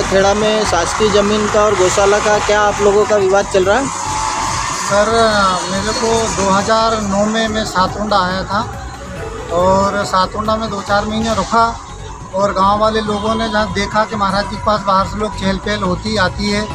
खेड़ा में शासकीय ज़मीन का और गौशाला का क्या आप लोगों का विवाद चल रहा है? सर, मेरे को 2009 में मैं सातुंडा आया था और सातुंडा में 2-4 महीने रुका और गांव वाले लोगों ने जहाँ देखा कि महाराज जी के पास बाहर से लोग चहल पहल होती आती है,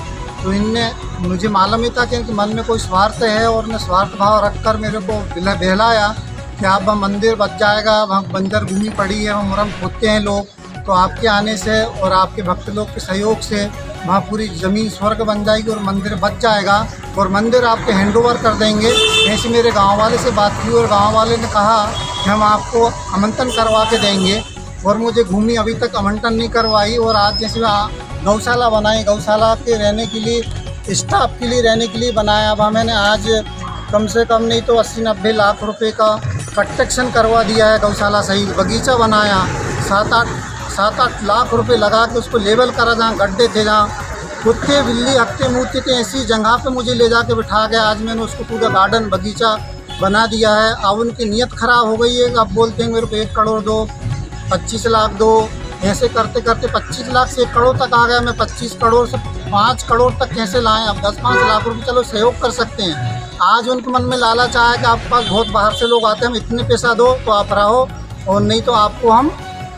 तो इनने मुझे मालूम ही था कि इनके मन में कोई स्वार्थ है और ने स्वार्थ भाव रखकर मेरे को बहलाया कि आप वहाँ मंदिर बच जाएगा, वहाँ बंजर भूमि पड़ी है, वहाँ मुरम खोदते हैं लोग, तो आपके आने से और आपके भक्त लोग के सहयोग से वहाँ पूरी ज़मीन स्वर्ग बन जाएगी और मंदिर बच जाएगा और मंदिर आपके हैंडओवर कर देंगे। ऐसे मेरे गांव वाले से बात की और गांव वाले ने कहा कि हम आपको आमंत्रण करवा के देंगे और मुझे भूमि अभी तक आमंत्रण नहीं करवाई। और आज जैसे गौशाला बनाई, गौशाला के रहने के लिए, स्टाफ के लिए रहने के लिए बनाया। अब मैंने आज कम से कम नहीं तो 80-90 लाख रुपए का कंस्ट्रक्शन करवा दिया है गौशाला सहित। बगीचा बनाया, 7-8 लाख रुपए लगा के उसको लेवल करा, जहाँ गड्ढे थे, जहाँ कुत्ते बिल्ली हफ्ते मूर्ति थे, ऐसी जगह पे मुझे ले जाके बिठा गया। आज मैंने उसको पूरा गार्डन बगीचा बना दिया है। अब उनकी नीयत ख़राब हो गई है। अब बोलते हैं मेरे को 1 करोड़ दो, 25 लाख दो, ऐसे करते करते 25 लाख से 1 करोड़ तक आ गया। मैं 25 करोड़ से 5 करोड़ तक कैसे लाएं? अब 10-5 लाख रुपये चलो सहयोग कर सकते हैं। आज उनके मन में लालच आया कि आपके पास बहुत बाहर से लोग आते हैं, हम इतने पैसा दो तो आप रहो और नहीं तो आपको हम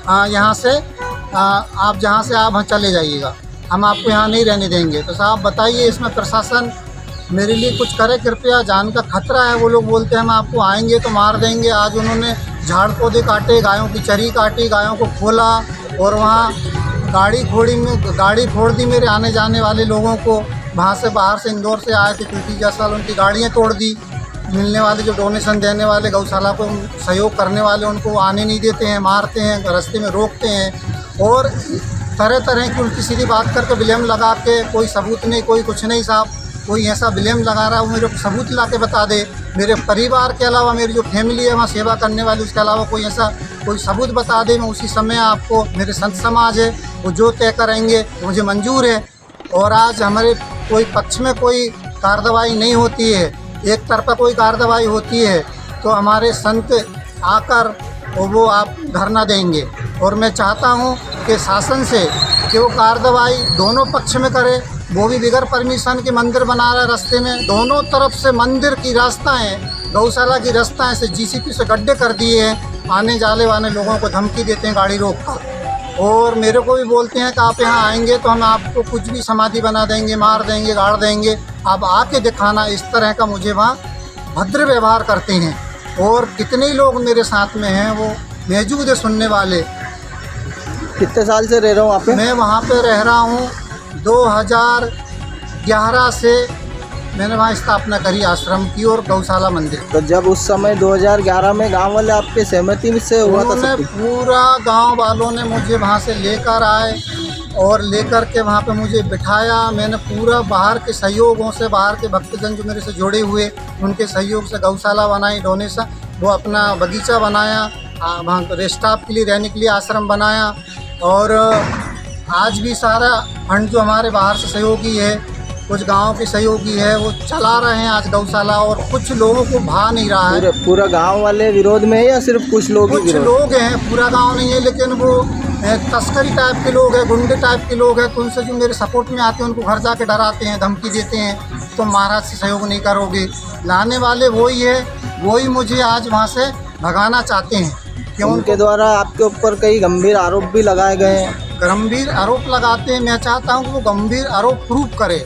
यहाँ से आप जहाँ से आप चले जाइएगा, हम आपको यहाँ नहीं रहने देंगे। तो साहब बताइए, इसमें प्रशासन मेरे लिए कुछ करे कृपया। जान का खतरा है। वो लोग बोलते हैं हम आपको आएंगे तो मार देंगे। आज उन्होंने झाड़ पौधे काटे, गायों की चरी काटी, गायों को खोला और वहाँ गाड़ी फोड़ दी मेरे आने जाने वाले लोगों को। वहाँ से बाहर से इंदौर से आए थे पीटी जैसा, उनकी गाड़ियाँ तोड़ दी। मिलने वाले जो डोनेशन देने वाले, गौशाला को सहयोग करने वाले, उनको आने नहीं देते हैं, मारते हैं, रास्ते में रोकते हैं और तरह तरह की उल्टी सीधी बात करके ब्लेम लगा के, कोई सबूत नहीं, कोई कुछ नहीं। साहब कोई ऐसा ब्लेम लगा रहा है वो मेरे को सबूत ला के बता दे। मेरे परिवार के अलावा मेरी जो फैमिली है वहाँ सेवा करने वाली, उसके अलावा कोई सबूत बता दे। मैं उसी समय आपको, मेरे संत समाज है वो जो तय करेंगे मुझे मंजूर है। और आज हमारे कोई पक्ष में कोई कार्रवाई नहीं होती है, एक तरफा कोई कार्रवाई होती है तो हमारे संत आकर वो आप धरना देंगे। और मैं चाहता हूँ कि शासन से कि वो कार्रवाई दोनों पक्ष में करे। वो भी बगैर परमिशन के मंदिर बना रहा है रास्ते में, दोनों तरफ से मंदिर की रास्ताएँ, गौशाला की रास्ताएँ से जीसीपी से गड्ढे कर दिए हैं। आने जाने वाले लोगों को धमकी देते हैं गाड़ी रोक कर और मेरे को भी बोलते हैं कि आप यहाँ आएंगे तो हम आपको कुछ भी समाधि बना देंगे, मार देंगे, गाड़ देंगे, आप आके दिखाना। इस तरह का मुझे वहाँ भद्र व्यवहार करते हैं। और कितने लोग मेरे साथ में हैं वो मौजूद है सुनने वाले। कितने साल से रह रहा हूँ आप? मैं वहाँ पे रह रहा हूँ 2011 से मैंने वहाँ स्थापना करी आश्रम की और गौशाला मंदिर। तो जब उस समय 2011 में गांव वाले आपके सहमति से हुआ था? पूरा गांव वालों ने मुझे वहाँ से लेकर आए और लेकर के वहाँ पे मुझे बिठाया। मैंने पूरा बाहर के सहयोगों से, बाहर के भक्तजन जो मेरे से जुड़े हुए, उनके सहयोग से गौशाला बनाई, डोनेशन, वो अपना बगीचा बनाया, वहाँ स्टाफ के लिए रहने के लिए आश्रम बनाया। और आज भी सारा फंड जो हमारे बाहर से सहयोगी है, कुछ गांव के सहयोगी है, वो चला रहे हैं आज गौशाला। और कुछ लोगों को भा नहीं रहा है। पूरा गांव वाले विरोध में है या सिर्फ कुछ लोग? कुछ लोग हैं, पूरा गांव नहीं है, लेकिन वो तस्करी टाइप के लोग हैं, गुंडे टाइप के लोग हैं। तो उनसे जो मेरे सपोर्ट में आते हैं उनको घर जाके डराते हैं, धमकी देते हैं, तो महाराज से सहयोग नहीं करोगे। लाने वाले वही है, वही मुझे आज वहाँ से भगाना चाहते हैं। क्यों? उनके द्वारा आपके ऊपर कई गंभीर आरोप भी लगाए गए हैं। गंभीर आरोप लगाते हैं। मैं चाहता हूँ कि वो गंभीर आरोप प्रूफ करे।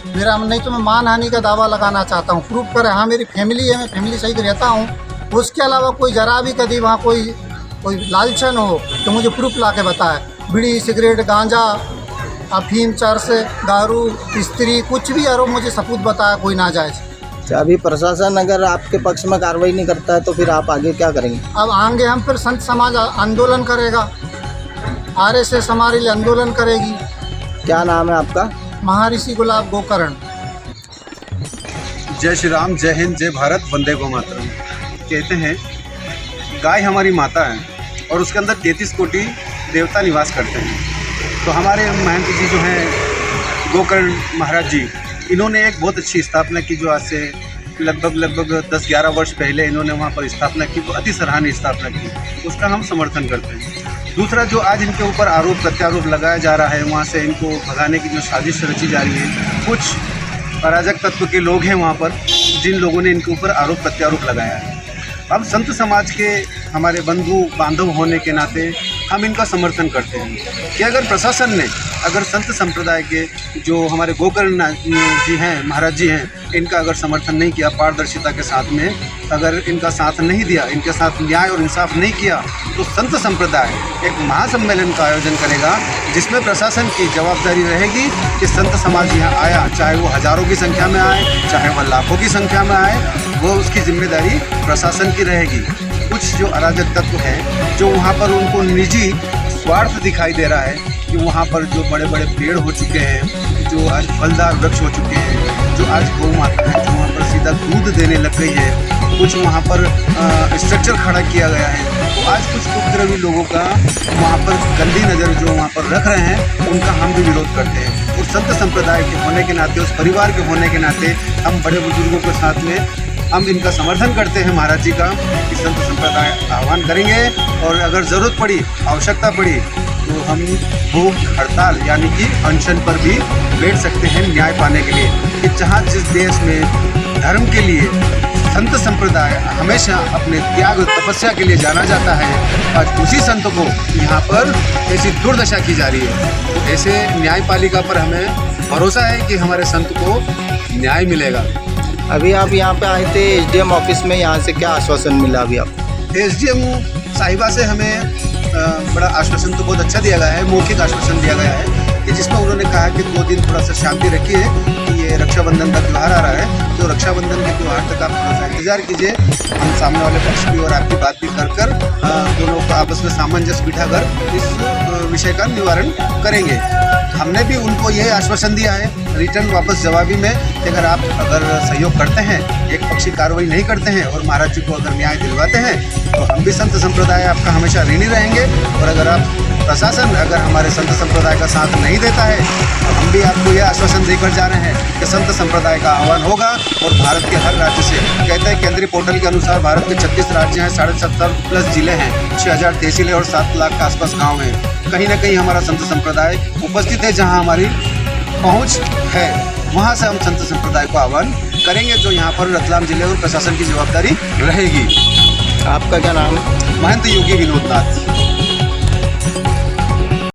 मेरा नहीं तो मैं मानहानि का दावा लगाना चाहता हूँ, प्रूफ करे। हाँ मेरी फैमिली है, मैं फैमिली सहित रहता हूँ। उसके अलावा कोई जरा भी कभी वहाँ कोई लालचन हो तो मुझे प्रूफ ला के बताए। बीड़ी, सिगरेट, गांजा, अफीम, चरस, दारू, स्त्री, कुछ भी आरोप मुझे सबूत बताया, कोई नाजायज़। अभी प्रशासन अगर आपके पक्ष में कार्रवाई नहीं करता है तो फिर आप आगे क्या करेंगे? अब आगे हम फिर संत समाज आंदोलन करेगा, RSS हमारे लिए आंदोलन करेगी। क्या नाम है आपका? महर्षि गुलाब गोकर्ण। जय श्री राम, जय हिंद, जय भारत, वंदे गो मातरम। कहते हैं गाय हमारी माता है और उसके अंदर 33 कोटि देवता निवास करते हैं। तो हमारे महंत जी जो हैं गोकर्ण महाराज जी, इन्होंने एक बहुत अच्छी स्थापना की जो आज से लगभग 10-11 वर्ष पहले इन्होंने वहाँ पर स्थापना की। वो अति सराहनीय स्थापना की, उसका हम समर्थन करते हैं। दूसरा जो आज इनके ऊपर आरोप प्रत्यारोप लगाया जा रहा है, वहाँ से इनको भगाने की जो साजिश रची जा रही है, कुछ अराजक तत्व के लोग हैं वहाँ पर जिन लोगों ने इनके ऊपर आरोप प्रत्यारोप लगाया है। अब संत समाज के हमारे बंधु बांधव होने के नाते हम इनका समर्थन करते हैं कि अगर प्रशासन ने अगर संत संप्रदाय के जो हमारे गोकर्ण जी हैं, महाराज जी हैं, इनका अगर समर्थन नहीं किया, पारदर्शिता के साथ में अगर इनका साथ नहीं दिया, इनके साथ न्याय और इंसाफ नहीं किया, तो संत संप्रदाय एक महासम्मेलन का आयोजन करेगा जिसमें प्रशासन की जवाबदारी रहेगी कि संत समाज यहाँ आया, चाहे वो हज़ारों की संख्या में आए, चाहे वह लाखों की संख्या में आए, वो उसकी जिम्मेदारी प्रशासन की रहेगी। कुछ जो अराजक तत्व हैं जो वहाँ पर उनको निजी स्वार्थ दिखाई दे रहा है कि वहाँ पर जो बड़े बड़े पेड़ हो चुके हैं, जो आज फलदार वृक्ष हो चुके हैं, जो आज गौ माता है जो वहाँ पर सीधा दूध देने लग गई है, कुछ वहाँ पर स्ट्रक्चर खड़ा किया गया है, तो आज कुछ उपद्रवी लोगों का वहाँ पर गंदी नज़र जो वहाँ पर रख रहे हैं उनका हम भी विरोध करते हैं। और संत संप्रदाय के होने के नाते, उस परिवार के होने के नाते हम बड़े बुजुर्गों के साथ में हम इनका समर्थन करते हैं महाराज जी का कि संत संप्रदाय आह्वान करेंगे और अगर ज़रूरत पड़ी, आवश्यकता पड़ी तो हम भूख हड़ताल यानी कि अनशन पर भी बैठ सकते हैं न्याय पाने के लिए। कि जहाँ जिस देश में धर्म के लिए संत संप्रदाय हमेशा अपने त्याग और तपस्या के लिए जाना जाता है, आज उसी संत को यहाँ पर ऐसी दुर्दशा की जा रही है। तो ऐसे न्यायपालिका पर हमें भरोसा है कि हमारे संत को न्याय मिलेगा। अभी आप यहाँ पे आए थे एसडीएम ऑफिस में, यहाँ से क्या आश्वासन मिला अभी आप? एसडीएम साहिबा से हमें बड़ा आश्वासन तो बहुत अच्छा दिया गया है, मौखिक आश्वासन दिया गया है कि जिसमें उन्होंने कहा कि 2 दिन थोड़ा सा शांति रखिए कि ये रक्षाबंधन का त्यौहार आ रहा है, तो रक्षाबंधन के त्यौहार तक आप थोड़ा सा इंतजार कीजिए। हम सामने वाले पक्ष की और आपकी बात भी कर दोनों को आपस में सामंजस्य बिठाकर इस विषय का निवारण करेंगे। हमने भी उनको यही आश्वासन दिया है रिटर्न वापस जवाबी में कि अगर सहयोग करते हैं, एक पक्षी कार्रवाई नहीं करते हैं और महाराज जी को अगर न्याय दिलवाते हैं तो हम भी संत संप्रदाय आपका हमेशा ऋणी रहेंगे। और अगर आप प्रशासन अगर हमारे संत संप्रदाय का साथ नहीं देता है तो हम भी आपको यह आश्वासन देकर जा रहे हैं कि संत संप्रदाय का आह्वान होगा और भारत के हर राज्य से, कहते हैं केंद्रीय पोर्टल के अनुसार भारत के 36 राज्य हैं, 70.5+ जिले हैं, 6000 तहसीलें और 7 लाख के आसपास गाँव हैं। कहीं ना कहीं हमारा संत संप्रदाय उपस्थित है, जहाँ हमारी पहुँच है वहाँ से हम संत संप्रदाय को आह्वान करेंगे, जो यहाँ पर रतलाम जिले और प्रशासन की जवाबदारी रहेगी। आपका क्या नाम? महंत योगी विनोद नाथ।